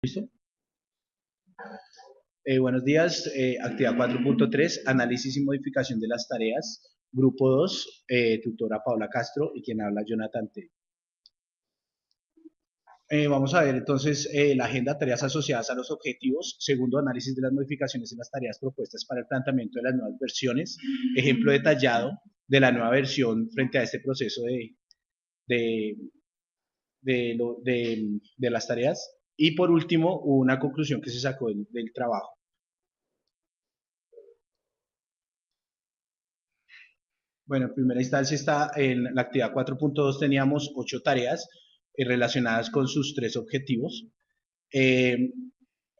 ¿Listo? Buenos días, actividad 4.3, análisis y modificación de las tareas. Grupo 2, tutora Paula Castro y quien habla Jonathan T. Vamos a ver entonces la agenda, tareas asociadas a los objetivos. Segundo, análisis de las modificaciones en las tareas propuestas para el planteamiento de las nuevas versiones. Ejemplo detallado de la nueva versión frente a este proceso de, de las tareas. Y por último, una conclusión que se sacó del trabajo. Bueno, en primera instancia está en la actividad 4.2 teníamos 8 tareas relacionadas con sus 3 objetivos. Eh,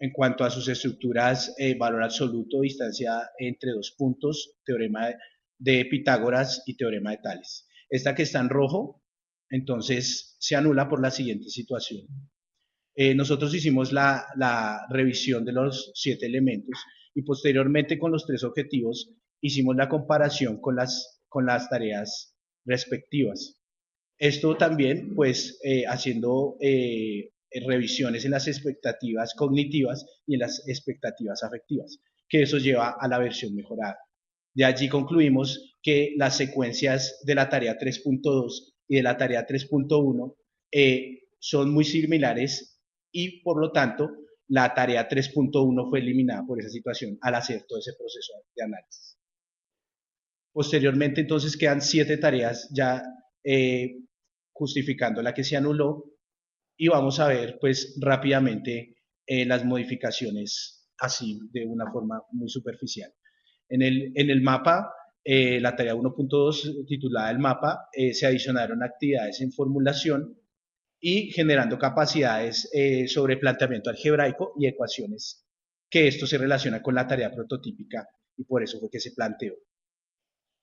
en cuanto a sus estructuras, valor absoluto, distancia entre dos puntos, teorema de Pitágoras y teorema de Tales. Esta que está en rojo, entonces se anula por la siguiente situación. Nosotros hicimos la revisión de los 7 elementos y posteriormente con los 3 objetivos hicimos la comparación con las tareas respectivas. Esto también, pues, haciendo revisiones en las expectativas cognitivas y en las expectativas afectivas, que eso lleva a la versión mejorada. De allí concluimos que las secuencias de la tarea 3.2 y de la tarea 3.1 son muy similares y por lo tanto la tarea 3.1 fue eliminada por esa situación al hacer todo ese proceso de análisis. Posteriormente entonces quedan 7 tareas ya justificando la que se anuló y vamos a ver pues rápidamente las modificaciones así de una forma muy superficial. En el mapa, la tarea 1.2 titulada el mapa, se adicionaron actividades en formulación y generando capacidades sobre planteamiento algebraico y ecuaciones, que esto se relaciona con la tarea prototípica y por eso fue que se planteó.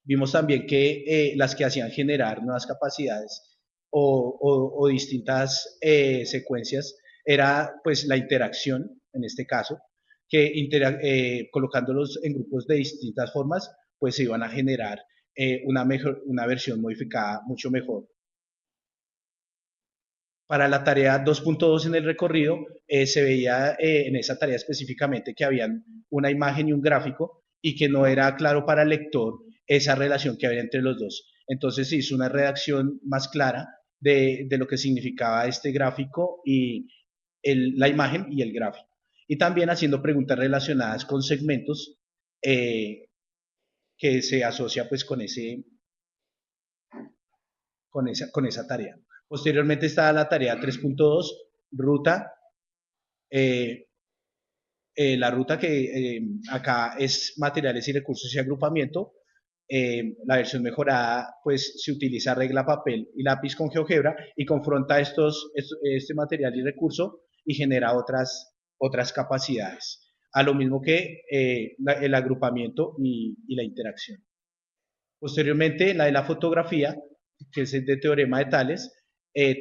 Vimos también que las que hacían generar nuevas capacidades o distintas secuencias era pues la interacción, en este caso, que colocándolos en grupos de distintas formas, pues se iban a generar una versión modificada mucho mejor. Para la tarea 2.2 en el recorrido, se veía en esa tarea específicamente que habían una imagen y un gráfico y que no era claro para el lector esa relación que había entre los dos. Entonces se hizo una redacción más clara de lo que significaba este gráfico y la imagen y el gráfico. Y también haciendo preguntas relacionadas con segmentos que se asocia pues con esa tarea. Posteriormente está la tarea 3.2, ruta. Eh, la ruta que acá es materiales y recursos y agrupamiento. La versión mejorada, pues se utiliza regla, papel y lápiz con GeoGebra y confronta este material y recurso y genera otras capacidades. A lo mismo que el agrupamiento y la interacción. Posteriormente, la de la fotografía, que es el de teorema de Tales,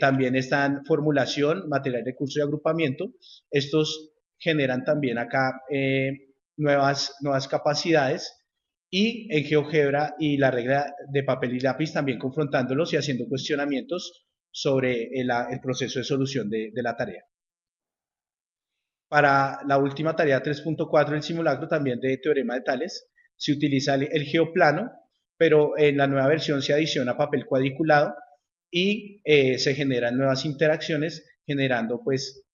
también están formulación, material, recurso y agrupamiento. Estos generan también acá nuevas capacidades y en GeoGebra y la regla de papel y lápiz también confrontándolos y haciendo cuestionamientos sobre el proceso de solución de la tarea. Para la última tarea 3.4, el simulacro también de teorema de Tales, se utiliza el geoplano, pero en la nueva versión se adiciona papel cuadriculado y se generan nuevas interacciones, generando pues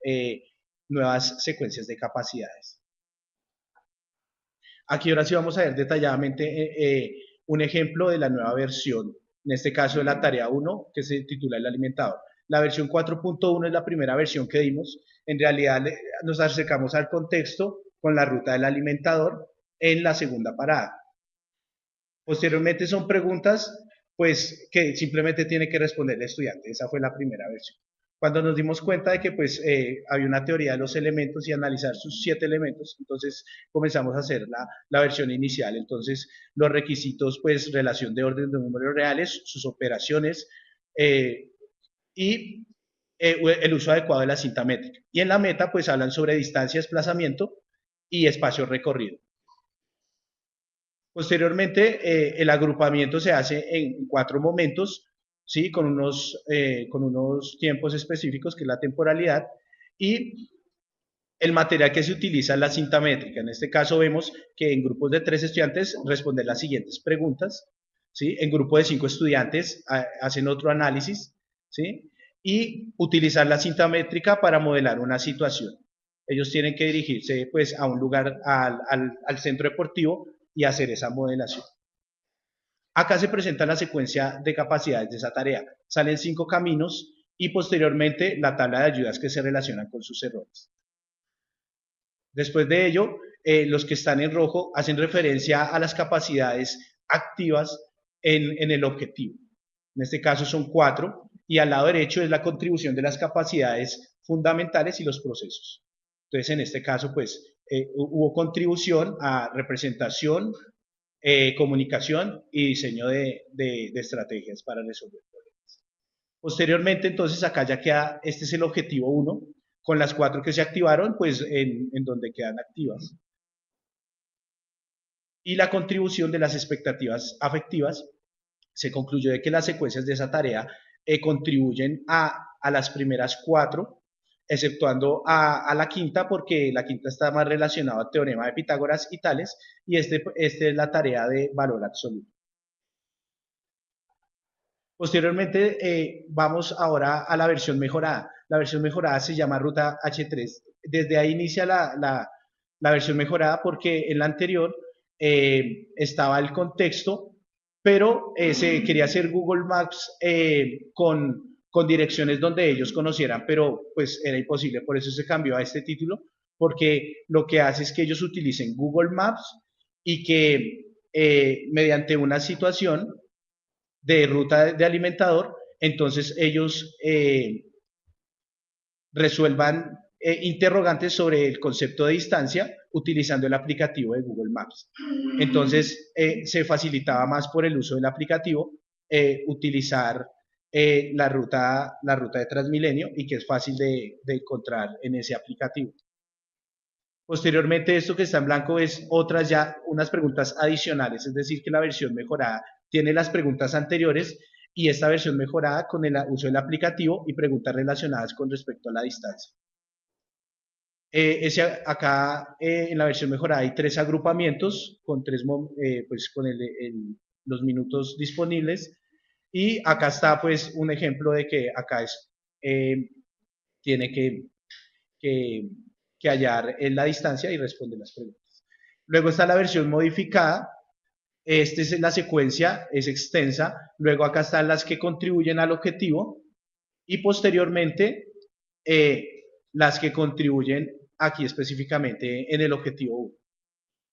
nuevas secuencias de capacidades. Aquí ahora sí vamos a ver detalladamente un ejemplo de la nueva versión, en este caso de la tarea 1, que se titula el alimentador. La versión 4.1 es la primera versión que dimos. En realidad nos acercamos al contexto con la ruta del alimentador en la segunda parada. Posteriormente son preguntas pues que simplemente tiene que responder el estudiante. Esa fue la primera versión. Cuando nos dimos cuenta de que pues había una teoría de los elementos y analizar sus 7 elementos, entonces comenzamos a hacer la versión inicial. Entonces los requisitos pues relación de orden de números reales, sus operaciones y el uso adecuado de la cinta métrica. Y en la meta pues hablan sobre distancia, desplazamiento y espacio recorrido. Posteriormente, el agrupamiento se hace en 4 momentos, ¿sí? Con unos tiempos específicos, que es la temporalidad, y El material que se utiliza es la cinta métrica. En este caso vemos que en grupos de 3 estudiantes responden las siguientes preguntas, ¿sí? En grupo de 5 estudiantes hacen otro análisis, ¿sí? Y utilizar la cinta métrica para modelar una situación. Ellos tienen que dirigirse pues a un lugar, al centro deportivo y hacer esa modelación. Acá se presenta la secuencia de capacidades de esa tarea. Salen 5 caminos y posteriormente la tabla de ayudas que se relacionan con sus errores. Después de ello, los que están en rojo hacen referencia a las capacidades activas en el objetivo. En este caso son 4 y al lado derecho es la contribución de las capacidades fundamentales y los procesos. Entonces, en este caso, pues, hubo contribución a representación, comunicación y diseño de estrategias para resolver problemas. Posteriormente, entonces, acá ya queda, este es el objetivo 1, con las 4 que se activaron, pues en donde quedan activas. Y la contribución de las expectativas afectivas, se concluyó de que las secuencias de esa tarea contribuyen a las primeras 4, exceptuando a la quinta, porque la quinta está más relacionada al teorema de Pitágoras y Tales, y este es la tarea de valor absoluto. Posteriormente, vamos ahora a la versión mejorada. La versión mejorada se llama ruta H3. Desde ahí inicia la versión mejorada porque en la anterior estaba el contexto, pero se quería hacer Google Maps con direcciones donde ellos conocieran, pero pues era imposible. Por eso se cambió a este título, porque lo que hace es que ellos utilicen Google Maps y que mediante una situación de ruta de alimentador, entonces ellos resuelvan interrogantes sobre el concepto de distancia utilizando el aplicativo de Google Maps. Entonces se facilitaba más por el uso del aplicativo utilizar la ruta de Transmilenio y que es fácil de encontrar en ese aplicativo. Posteriormente, esto que está en blanco es otras ya, unas preguntas adicionales, es decir, que la versión mejorada tiene las preguntas anteriores y esta versión mejorada con el uso del aplicativo y preguntas relacionadas con respecto a la distancia. Acá en la versión mejorada hay 3 agrupamientos con, pues, con los minutos disponibles y acá está pues un ejemplo de que acá tiene que que hallar en la distancia y responder las preguntas. Luego está la versión modificada. Esta es la secuencia, es extensa. Luego acá están las que contribuyen al objetivo y posteriormente las que contribuyen aquí específicamente en el objetivo 1.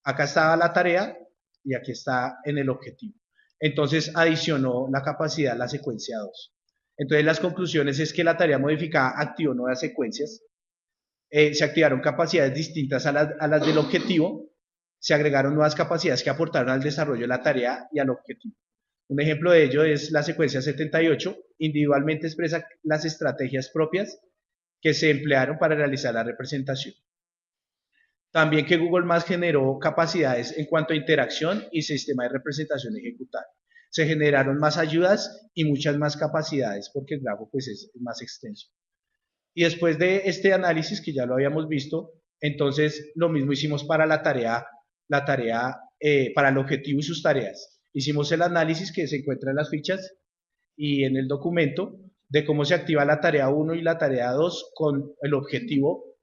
Acá está la tarea y aquí está en el objetivo. Entonces adicionó la capacidad a la secuencia 2. Entonces las conclusiones es que la tarea modificada activó nuevas secuencias, se activaron capacidades distintas a las del objetivo, se agregaron nuevas capacidades que aportaron al desarrollo de la tarea y al objetivo. Un ejemplo de ello es la secuencia 78, individualmente expresa las estrategias propias que se emplearon para realizar la representación. También que Google Maps generó capacidades en cuanto a interacción y sistema de representación ejecutada. Se generaron más ayudas y muchas más capacidades porque el grafo pues, es más extenso. Y después de este análisis, que ya lo habíamos visto, entonces lo mismo hicimos para la tarea para el objetivo y sus tareas. Hicimos el análisis que se encuentra en las fichas y en el documento de cómo se activa la tarea 1 y la tarea 2 con el objetivo,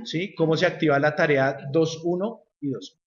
¿sí? Cómo se activa la tarea 2.1 y 2.